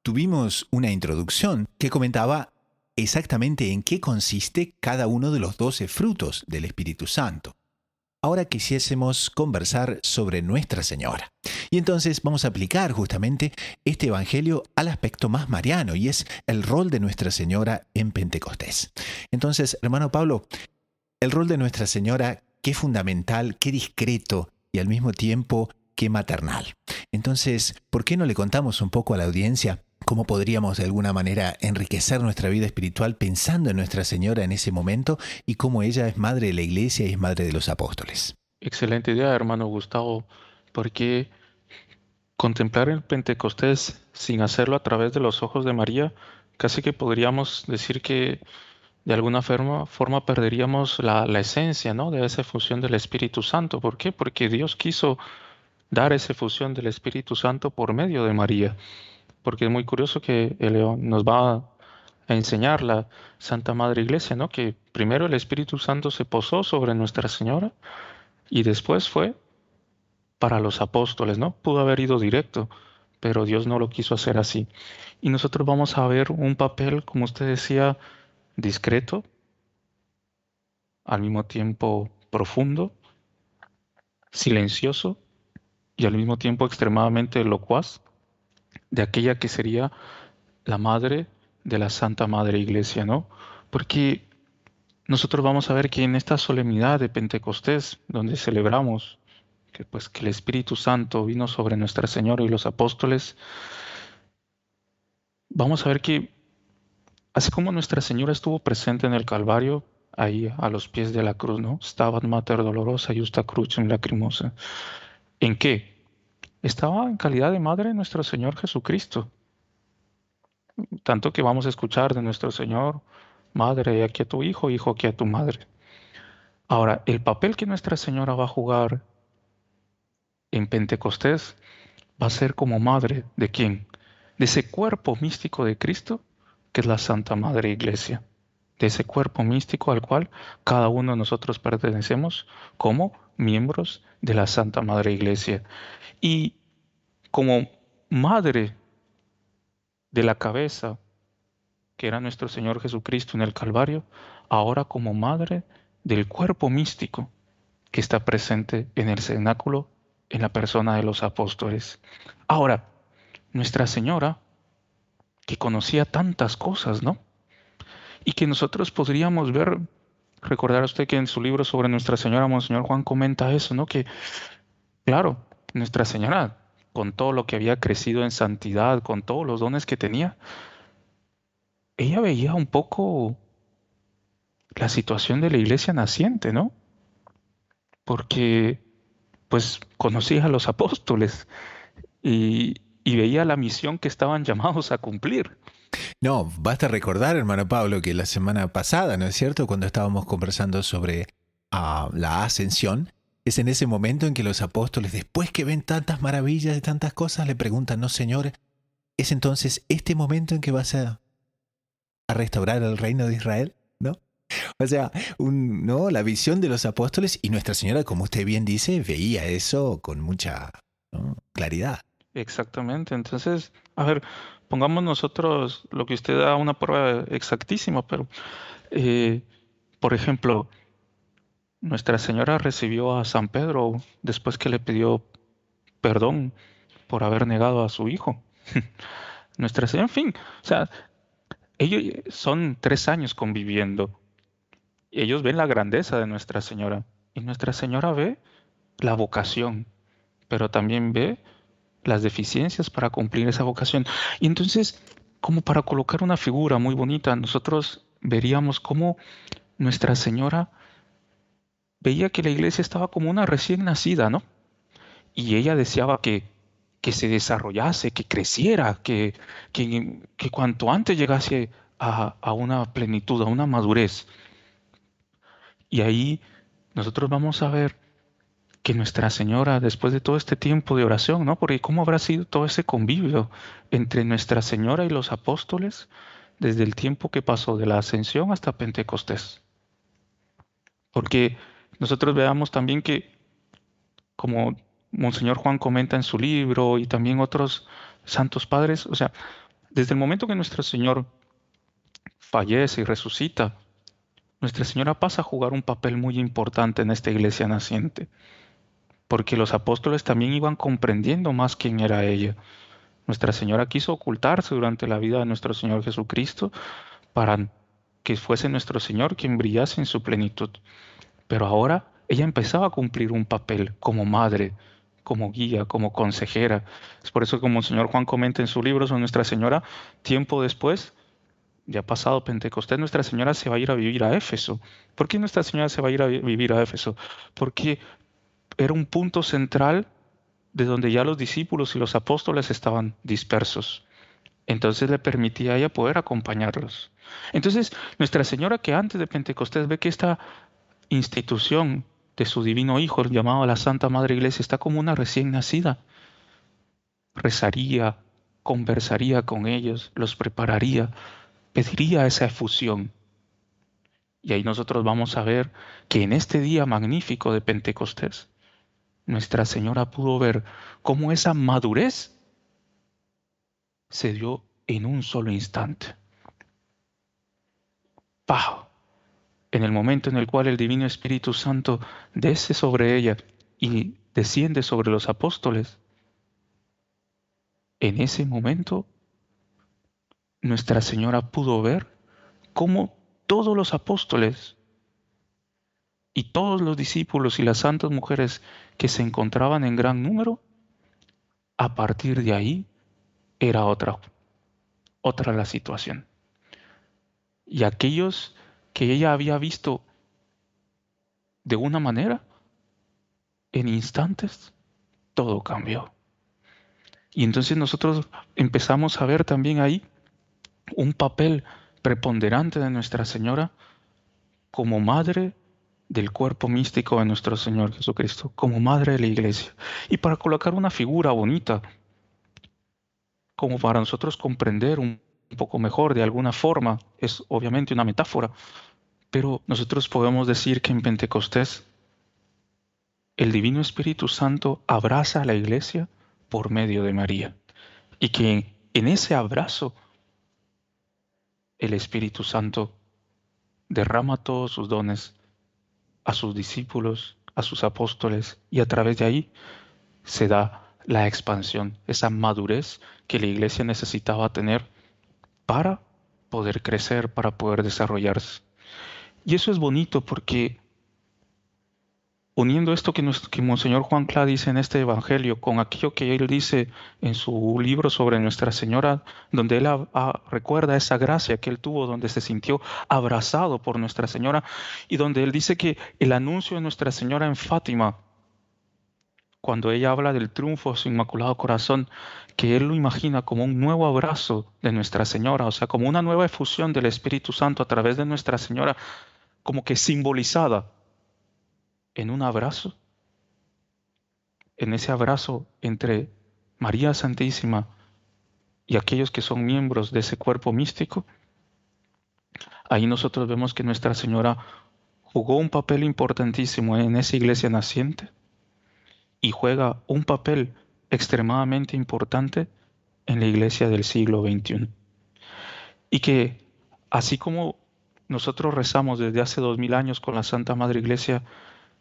tuvimos una introducción que comentaba exactamente en qué consiste cada uno de los 12 frutos del Espíritu Santo. Ahora quisiésemos conversar sobre Nuestra Señora. Y entonces vamos a aplicar justamente este evangelio al aspecto más mariano, y es el rol de Nuestra Señora en Pentecostés. Entonces, hermano Pablo, el rol de Nuestra Señora, qué fundamental, qué discreto y al mismo tiempo qué maternal. Entonces, ¿por qué no le contamos un poco a la audiencia cómo podríamos de alguna manera enriquecer nuestra vida espiritual pensando en Nuestra Señora en ese momento y cómo ella es madre de la Iglesia y es madre de los apóstoles? Excelente idea, hermano Gustavo, porque contemplar el Pentecostés sin hacerlo a través de los ojos de María, casi que podríamos decir que de alguna forma perderíamos la esencia, ¿no?, de esa efusión del Espíritu Santo. ¿Por qué? Porque Dios quiso dar esa efusión del Espíritu Santo por medio de María. Porque es muy curioso que nos va a enseñar la Santa Madre Iglesia, ¿no?, que primero el Espíritu Santo se posó sobre Nuestra Señora y después fue para los apóstoles, ¿no? Pudo haber ido directo, pero Dios no lo quiso hacer así. Y nosotros vamos a ver un papel, como usted decía, discreto, al mismo tiempo profundo, silencioso y al mismo tiempo extremadamente locuaz de aquella que sería la madre de la Santa Madre Iglesia, ¿no? Porque nosotros vamos a ver que en esta solemnidad de Pentecostés, donde celebramos que el Espíritu Santo vino sobre Nuestra Señora y los apóstoles, vamos a ver que así como Nuestra Señora estuvo presente en el Calvario, ahí a los pies de la cruz, ¿no? Stabat Mater dolorosa iusta crucem lacrimosa. ¿En qué? Estaba en calidad de madre de nuestro Señor Jesucristo. Tanto que vamos a escuchar de nuestro Señor: madre, aquí a tu hijo, hijo, aquí a tu madre. Ahora, el papel que Nuestra Señora va a jugar en Pentecostés va a ser como madre ¿de quién? De ese cuerpo místico de Cristo, que es la Santa Madre Iglesia. De ese cuerpo místico al cual cada uno de nosotros pertenecemos como miembros de la Santa Madre Iglesia. Y como madre de la cabeza, que era nuestro Señor Jesucristo en el Calvario, ahora como madre del cuerpo místico que está presente en el cenáculo en la persona de los apóstoles. Ahora, Nuestra Señora, que conocía tantas cosas, ¿no? Y que nosotros podríamos ver, recordar usted que en su libro sobre Nuestra Señora, Monseñor Juan comenta eso, ¿no? Que, claro, Nuestra Señora, con todo lo que había crecido en santidad, con todos los dones que tenía, ella veía un poco la situación de la iglesia naciente, ¿no? Porque, pues, conocía a los apóstoles y veía la misión que estaban llamados a cumplir. No, basta recordar, hermano Pablo, que la semana pasada, ¿no es cierto?, cuando estábamos conversando sobre la ascensión, es en ese momento en que los apóstoles, después que ven tantas maravillas y tantas cosas, le preguntan, no, Señor, ¿es entonces este momento en que vas a restaurar el reino de Israel? ¿No? O sea, ¿no? La visión de los apóstoles, y Nuestra Señora, como usted bien dice, veía eso con mucha, ¿no?, claridad. Exactamente. Entonces, a ver, pongamos nosotros lo que usted da una prueba exactísima, pero, por ejemplo, Nuestra Señora recibió a San Pedro después que le pidió perdón por haber negado a su hijo. Nuestra Señora, en fin, o sea, ellos son 3 años conviviendo. Ellos ven la grandeza de Nuestra Señora y Nuestra Señora ve la vocación, pero también ve las deficiencias para cumplir esa vocación. Y entonces, como para colocar una figura muy bonita, nosotros veríamos cómo Nuestra Señora veía que la iglesia estaba como una recién nacida, ¿no? Y ella deseaba que se desarrollase, que creciera, que cuanto antes llegase a una plenitud, a una madurez. Y ahí nosotros vamos a ver que Nuestra Señora, después de todo este tiempo de oración, ¿no? Porque cómo habrá sido todo ese convivio entre Nuestra Señora y los apóstoles desde el tiempo que pasó de la Ascensión hasta Pentecostés. Porque nosotros veamos también que, como Monseñor Juan comenta en su libro y también otros santos padres, o sea, desde el momento que nuestro Señor fallece y resucita, Nuestra Señora pasa a jugar un papel muy importante en esta iglesia naciente, porque los apóstoles también iban comprendiendo más quién era ella. Nuestra Señora quiso ocultarse durante la vida de nuestro Señor Jesucristo para que fuese nuestro Señor quien brillase en su plenitud. Pero ahora ella empezaba a cumplir un papel como madre, como guía, como consejera. Es por eso que como el señor Juan comenta en su libro sobre Nuestra Señora, tiempo después, ya pasado Pentecostés, Nuestra Señora se va a ir a vivir a Éfeso. ¿Por qué Nuestra Señora se va a ir a vivir a Éfeso? Porque era un punto central de donde ya los discípulos y los apóstoles estaban dispersos. Entonces le permitía a ella poder acompañarlos. Entonces, Nuestra Señora, que antes de Pentecostés ve que esta institución de su divino Hijo, llamado la Santa Madre Iglesia, está como una recién nacida, rezaría, conversaría con ellos, los prepararía, pediría esa efusión. Y ahí nosotros vamos a ver que en este día magnífico de Pentecostés, Nuestra Señora pudo ver cómo esa madurez se dio en un solo instante. ¡Pah! En el momento en el cual el Divino Espíritu Santo desce sobre ella y desciende sobre los apóstoles, en ese momento Nuestra Señora pudo ver cómo todos los apóstoles y todos los discípulos y las santas mujeres que se encontraban en gran número, a partir de ahí era otra la situación. Y aquellos que ella había visto de una manera, en instantes, todo cambió. Y entonces nosotros empezamos a ver también ahí un papel preponderante de Nuestra Señora como madre del cuerpo místico de nuestro Señor Jesucristo, como madre de la iglesia. Y para colocar una figura bonita, como para nosotros comprender un poco mejor de alguna forma, es obviamente una metáfora, pero nosotros podemos decir que en Pentecostés el Divino Espíritu Santo abraza a la iglesia por medio de María. Y que en ese abrazo el Espíritu Santo derrama todos sus dones a sus discípulos, a sus apóstoles, y a través de ahí se da la expansión, esa madurez que la iglesia necesitaba tener para poder crecer, para poder desarrollarse. Y eso es bonito porque uniendo esto que Monseñor Juan Clá dice en este Evangelio con aquello que él dice en su libro sobre Nuestra Señora, donde él recuerda esa gracia que él tuvo, donde se sintió abrazado por Nuestra Señora, y donde él dice que el anuncio de Nuestra Señora en Fátima, cuando ella habla del triunfo de su Inmaculado Corazón, que él lo imagina como un nuevo abrazo de Nuestra Señora, o sea, como una nueva efusión del Espíritu Santo a través de Nuestra Señora, como que simbolizada en un abrazo, en ese abrazo entre María Santísima y aquellos que son miembros de ese cuerpo místico. Ahí nosotros vemos que Nuestra Señora jugó un papel importantísimo en esa iglesia naciente y juega un papel extremadamente importante en la iglesia del siglo XXI. Y que así como nosotros rezamos desde hace 2000 años con la Santa Madre Iglesia,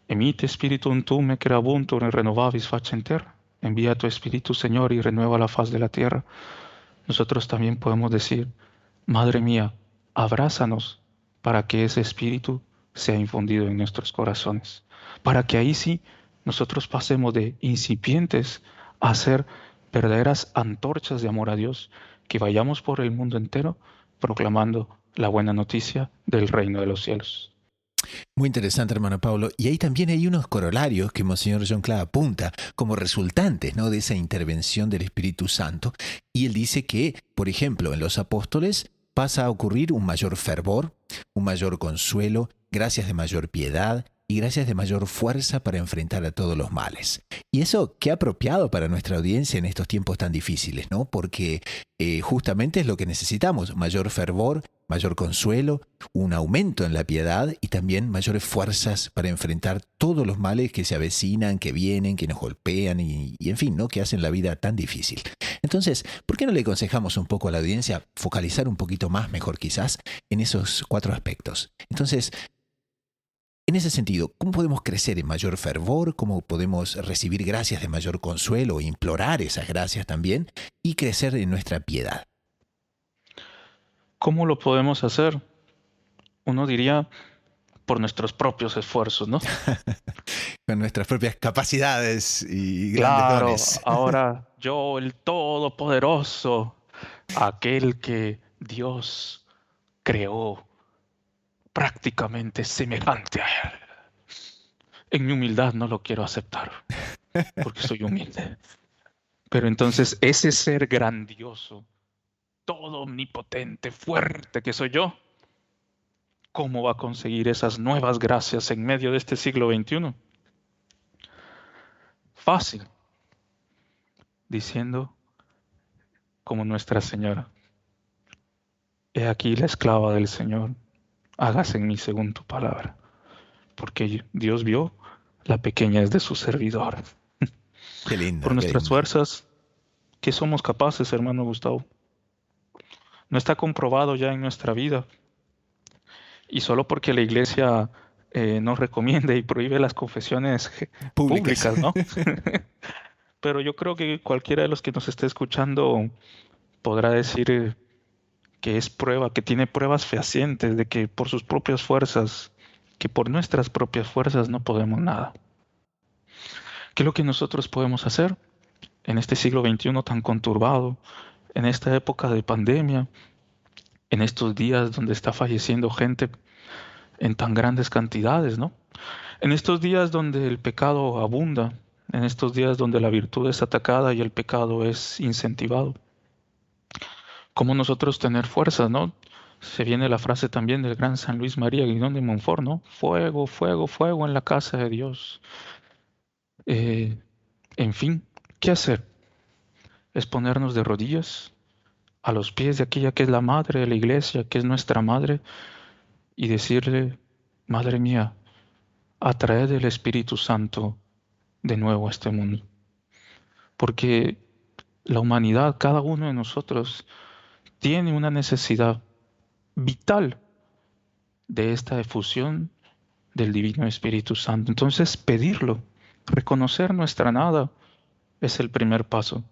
Emite Spiritum tuum creabuntur in renovavis faciem terra. Envía tu Espíritu, Señor, y renueva la faz de la tierra. Nosotros también podemos decir, Madre mía, abrázanos para que ese Espíritu sea infundido en nuestros corazones. Para que ahí sí nosotros pasemos de incipientes a ser verdaderas antorchas de amor a Dios, que vayamos por el mundo entero proclamando la buena noticia del reino de los cielos. Muy interesante, hermano Pablo. Y ahí también hay unos corolarios que Monseñor John Clá apunta como resultantes, ¿no?, de esa intervención del Espíritu Santo. Y él dice que, por ejemplo, en los apóstoles pasa a ocurrir un mayor fervor, un mayor consuelo, gracias de mayor piedad y gracias de mayor fuerza para enfrentar a todos los males. Y eso qué apropiado para nuestra audiencia en estos tiempos tan difíciles, ¿no? Porque justamente es lo que necesitamos, mayor fervor, mayor consuelo, un aumento en la piedad y también mayores fuerzas para enfrentar todos los males que se avecinan, que vienen, que nos golpean y en fin, ¿no?, que hacen la vida tan difícil. Entonces, ¿por qué no le aconsejamos un poco a la audiencia focalizar un poquito más, mejor quizás, en esos 4 aspectos? Entonces, en ese sentido, ¿cómo podemos crecer en mayor fervor? ¿Cómo podemos recibir gracias de mayor consuelo, implorar esas gracias también y crecer en nuestra piedad? ¿Cómo lo podemos hacer? Uno diría por nuestros propios esfuerzos, ¿no? Con nuestras propias capacidades y grandes Claro, dones. ahora yo, el Todopoderoso, aquel que Dios creó prácticamente semejante a Él. En mi humildad no lo quiero aceptar, porque soy humilde. Pero entonces ese ser grandioso, todo omnipotente, fuerte que soy yo, ¿cómo va a conseguir esas nuevas gracias en medio de este siglo XXI? Fácil, diciendo como Nuestra Señora, he aquí la esclava del Señor, hágase en mí según tu palabra, porque Dios vio la pequeñez de su servidor. Qué lindo. Por nuestras lindo. fuerzas, ¿qué somos capaces, hermano Gustavo? No está comprobado ya en nuestra vida. Y solo porque la iglesia nos recomienda y prohíbe las confesiones públicas, ¿no? Pero yo creo que cualquiera de los que nos esté escuchando podrá decir que es prueba, que tiene pruebas fehacientes de que por sus propias fuerzas, que por nuestras propias fuerzas no podemos nada. ¿Qué es lo que nosotros podemos hacer en este siglo XXI tan conturbado, en esta época de pandemia, en estos días donde está falleciendo gente en tan grandes cantidades, ¿no? En estos días donde el pecado abunda, en estos días donde la virtud es atacada y el pecado es incentivado? ¿Cómo nosotros tener fuerzas, no? Se viene la frase también del gran San Luis María Guignon de Montfort, ¿no? Fuego, fuego, fuego en la casa de Dios. En fin, ¿qué hacer? Es ponernos de rodillas a los pies de aquella que es la madre de la iglesia, que es nuestra madre, y decirle, Madre mía, a través del Espíritu Santo, de nuevo a este mundo. Porque la humanidad, cada uno de nosotros, tiene una necesidad vital de esta efusión del Divino Espíritu Santo. Entonces, pedirlo, reconocer nuestra nada, es el primer paso.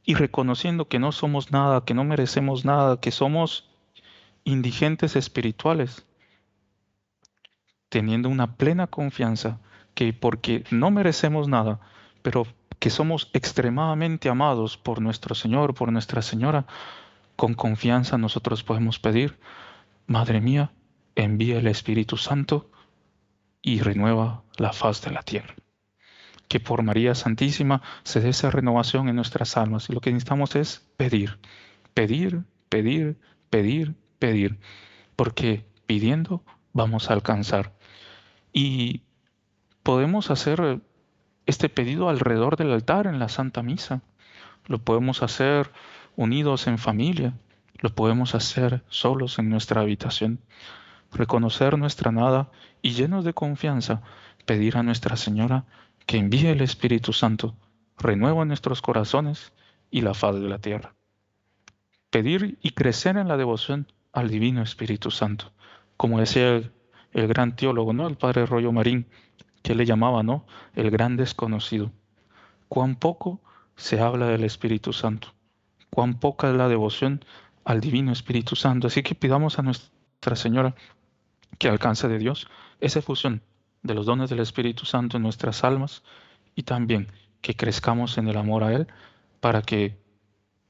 Y reconociendo que no somos nada, que no merecemos nada, que somos indigentes espirituales, teniendo una plena confianza que porque no merecemos nada, pero que somos extremadamente amados por nuestro Señor, por Nuestra Señora, con confianza nosotros podemos pedir: Madre mía, envía el Espíritu Santo y renueva la faz de la tierra. Que por María Santísima se dé esa renovación en nuestras almas. Y lo que necesitamos es pedir, pedir, pedir, pedir, pedir. Porque pidiendo vamos a alcanzar. Y podemos hacer este pedido alrededor del altar en la Santa Misa. Lo podemos hacer unidos en familia. Lo podemos hacer solos en nuestra habitación. Reconocer nuestra nada y llenos de confianza, pedir a Nuestra Señora que envíe el Espíritu Santo, renueva nuestros corazones y la faz de la tierra. Pedir y crecer en la devoción al Divino Espíritu Santo. Como decía el gran teólogo, ¿no? El padre Rollo Marín, que le llamaba, ¿no?, el gran desconocido. Cuán poco se habla del Espíritu Santo, cuán poca es la devoción al Divino Espíritu Santo. Así que pidamos a Nuestra Señora que alcance de Dios esa efusión de los dones del Espíritu Santo en nuestras almas y también que crezcamos en el amor a Él para que,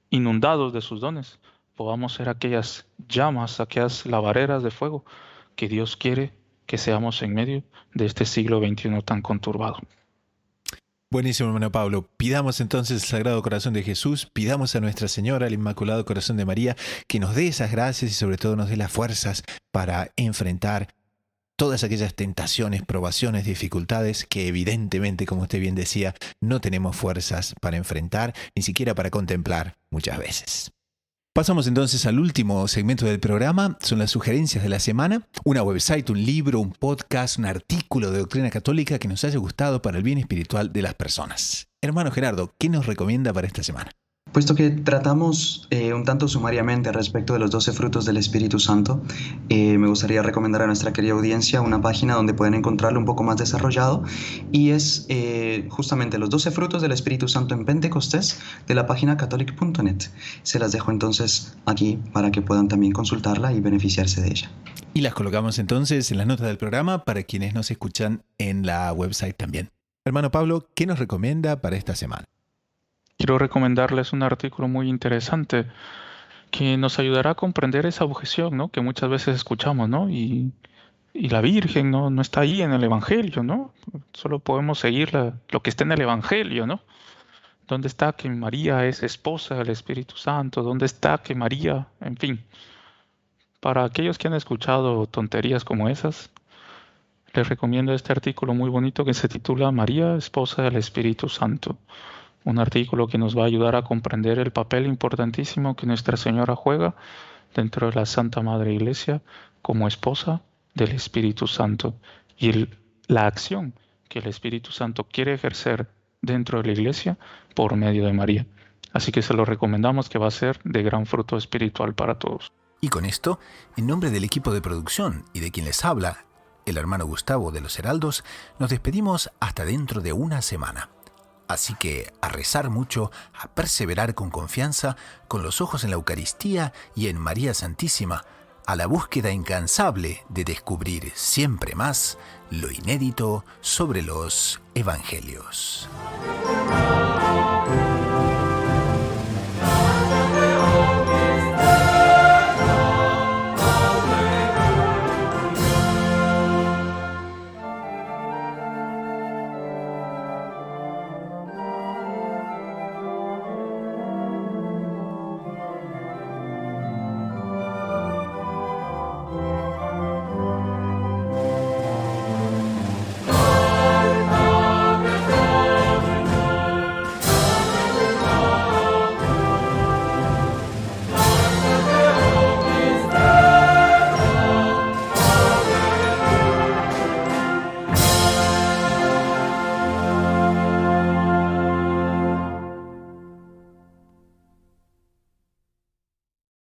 inundados de sus dones, podamos ser aquellas llamas, aquellas lavareras de fuego que Dios quiere que seamos en medio de este siglo XXI tan conturbado. Buenísimo, hermano Pablo. Pidamos entonces el Sagrado Corazón de Jesús, pidamos a Nuestra Señora, al Inmaculado Corazón de María, que nos dé esas gracias y sobre todo nos dé las fuerzas para enfrentar todas aquellas tentaciones, probaciones, dificultades que evidentemente, como usted bien decía, no tenemos fuerzas para enfrentar, ni siquiera para contemplar muchas veces. Pasamos entonces al último segmento del programa, son las sugerencias de la semana, una website, un libro, un podcast, un artículo de doctrina católica que nos haya gustado para el bien espiritual de las personas. Hermano Gerardo, ¿qué nos recomienda para esta semana? Puesto que tratamos un tanto sumariamente respecto de los 12 frutos del Espíritu Santo, me gustaría recomendar a nuestra querida audiencia una página donde pueden encontrarlo un poco más desarrollado, y es justamente los 12 frutos del Espíritu Santo en Pentecostés, de la página catholic.net. Se las dejo entonces aquí para que puedan también consultarla y beneficiarse de ella. Y las colocamos entonces en las notas del programa para quienes nos escuchan en la website también. Hermano Pablo, ¿qué nos recomienda para esta semana? Quiero recomendarles un artículo muy interesante que nos ayudará a comprender esa objeción, ¿no?, que muchas veces escuchamos, ¿no? Y la Virgen no está ahí en el Evangelio, ¿no? Solo podemos seguir lo que está en el Evangelio, ¿no? ¿Dónde está que María es esposa del Espíritu Santo? ¿Dónde está que María? En fin, para aquellos que han escuchado tonterías como esas, les recomiendo este artículo muy bonito que se titula María, esposa del Espíritu Santo. Un artículo que nos va a ayudar a comprender el papel importantísimo que Nuestra Señora juega dentro de la Santa Madre Iglesia como esposa del Espíritu Santo y la acción que el Espíritu Santo quiere ejercer dentro de la Iglesia por medio de María. Así que se lo recomendamos, que va a ser de gran fruto espiritual para todos. Y con esto, en nombre del equipo de producción y de quien les habla, el hermano Gustavo de los Heraldos, nos despedimos hasta dentro de una semana. Así que a rezar mucho, a perseverar con confianza, con los ojos en la Eucaristía y en María Santísima, a la búsqueda incansable de descubrir siempre más lo inédito sobre los Evangelios.